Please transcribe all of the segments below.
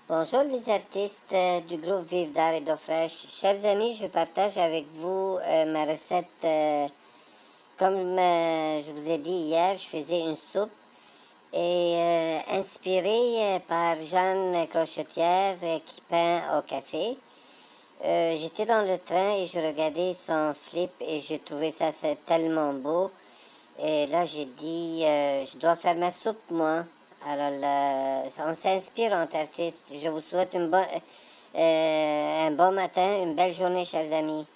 Bonjour les artistes du groupe Vive d'Art et d'eau fraîche. Chers amis, je partage avec vous ma recette. Comme je vous ai dit hier, je faisais une soupe et inspirée par Jeanne Crochetière qui peint au café. J'étais dans le train et je regardais son flip et j'ai trouvé ça tellement beau. Et là, j'ai dit, je dois faire ma soupe, moi. Alors, on s'inspire entre artistes. Je vous souhaite un bon matin, une belle journée, chers amis.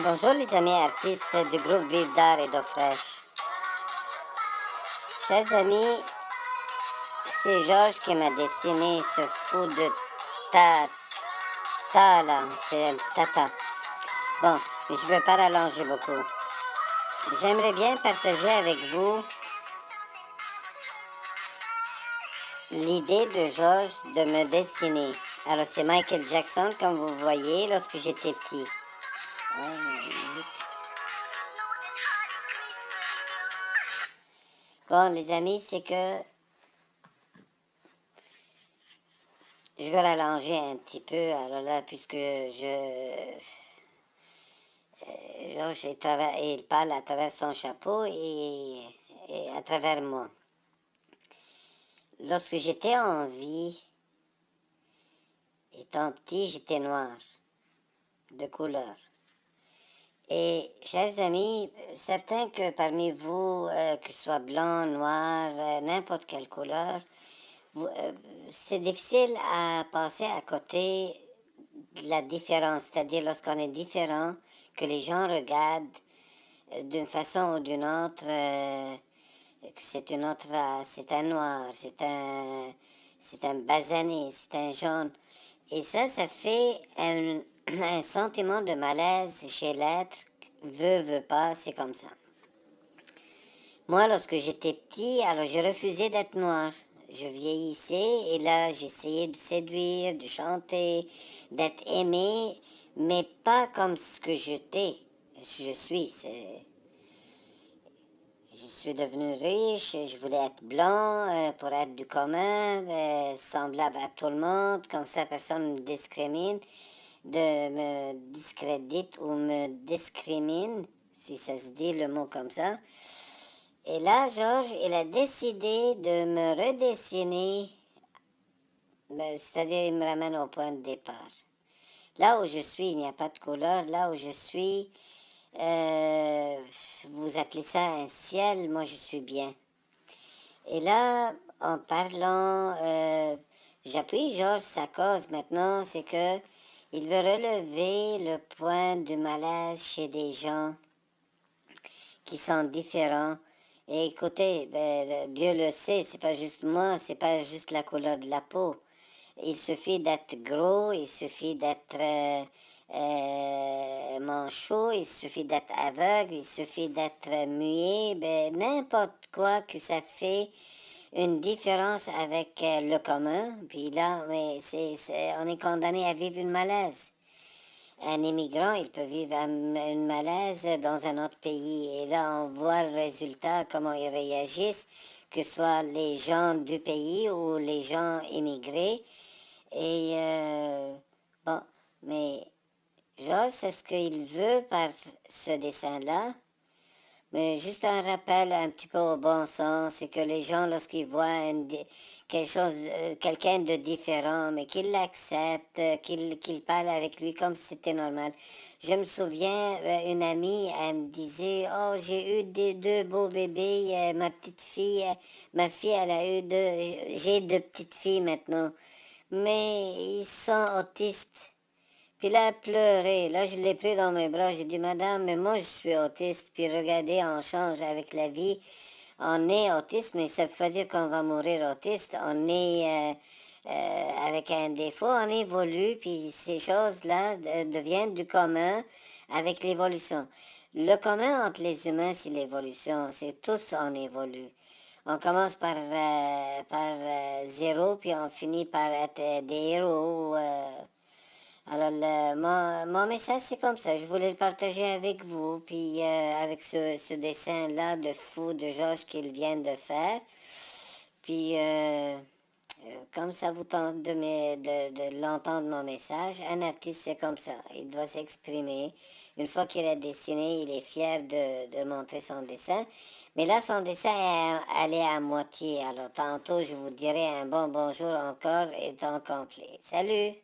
Bonjour les amis artistes du groupe Vive d'Art et d'eau fraîche. Chers amis, c'est Georges qui m'a dessiné ce fou de tata là, c'est un tata. Bon, mais je ne veux pas rallonger beaucoup. J'aimerais bien partager avec vous l'idée de Georges de me dessiner. Alors c'est Michael Jackson, comme vous voyez, lorsque j'étais petit. Bon, les amis, c'est que je vais rallonger un petit peu. Alors là, puisque Georges, il parle à travers son chapeau et à travers moi. Lorsque j'étais en vie, étant petit, j'étais noir, de couleur. Et, chers amis, certains que parmi vous, que ce soit blanc, noir, n'importe quelle couleur, c'est difficile à passer à côté de la différence, c'est-à-dire lorsqu'on est différent, que les gens regardent d'une façon ou d'une autre, que c'est une autre race, c'est un noir, c'est un basané, c'est un jaune. Et ça fait un sentiment de malaise chez l'être, veut pas, c'est comme ça. Moi, lorsque j'étais petit, alors je refusais d'être noir. Je vieillissais et là, j'essayais de séduire, de chanter, d'être aimé, mais pas comme ce que j'étais. Je suis devenu riche, je voulais être blanc pour être du commun, semblable à tout le monde, comme ça personne ne me discrimine, me discrédite ou me discrimine, si ça se dit le mot comme ça. Et là, Georges, il a décidé de me redessiner, c'est-à-dire il me ramène au point de départ. Là où je suis, il n'y a pas de couleur. Là où je suis, vous appelez ça un ciel, moi je suis bien. Et là, en parlant, j'appuie Georges sa cause maintenant, c'est que il veut relever le point du malaise chez des gens qui sont différents. Et écoutez, Dieu le sait, c'est pas juste moi, c'est pas juste la couleur de la peau. Il suffit d'être gros, il suffit d'être manchot, il suffit d'être aveugle, il suffit d'être muet, n'importe quoi que ça fait une différence avec le commun. Puis là, mais on est condamné à vivre une malaise. Un immigrant, il peut vivre une malaise dans un autre pays. Et là, on voit le résultat, comment ils réagissent, que ce soit les gens du pays ou les gens immigrés. Et bon, mais Georges, c'est ce qu'il veut par ce dessin-là. Mais juste un rappel un petit peu au bon sens, c'est que les gens, lorsqu'ils voient quelqu'un de différent, mais qu'ils l'acceptent, qu'ils parlent avec lui comme si c'était normal. Je me souviens, une amie, elle me disait, oh, j'ai eu deux beaux bébés, ma fille, elle a eu j'ai deux petites filles maintenant, mais ils sont autistes. Puis là, elle pleurait. Là, je l'ai pris dans mes bras. J'ai dit, madame, mais moi, je suis autiste. Puis regardez, on change avec la vie. On est autiste, mais ça ne veut pas dire qu'on va mourir autiste. On est avec un défaut, on évolue, puis ces choses-là deviennent du commun avec l'évolution. Le commun entre les humains, c'est l'évolution. C'est tous on évolue. On commence par zéro, puis on finit par être des héros. Alors, mon message, c'est comme ça. Je voulais le partager avec vous, puis avec ce dessin-là de fou de Georges qu'il vient de faire. Puis, comme ça vous tente de l'entendre mon message, un artiste, c'est comme ça. Il doit s'exprimer. Une fois qu'il a dessiné, il est fier de montrer son dessin. Mais là, son dessin, elle est à moitié. Alors, tantôt, je vous dirai un bon bonjour encore étant complet. Salut!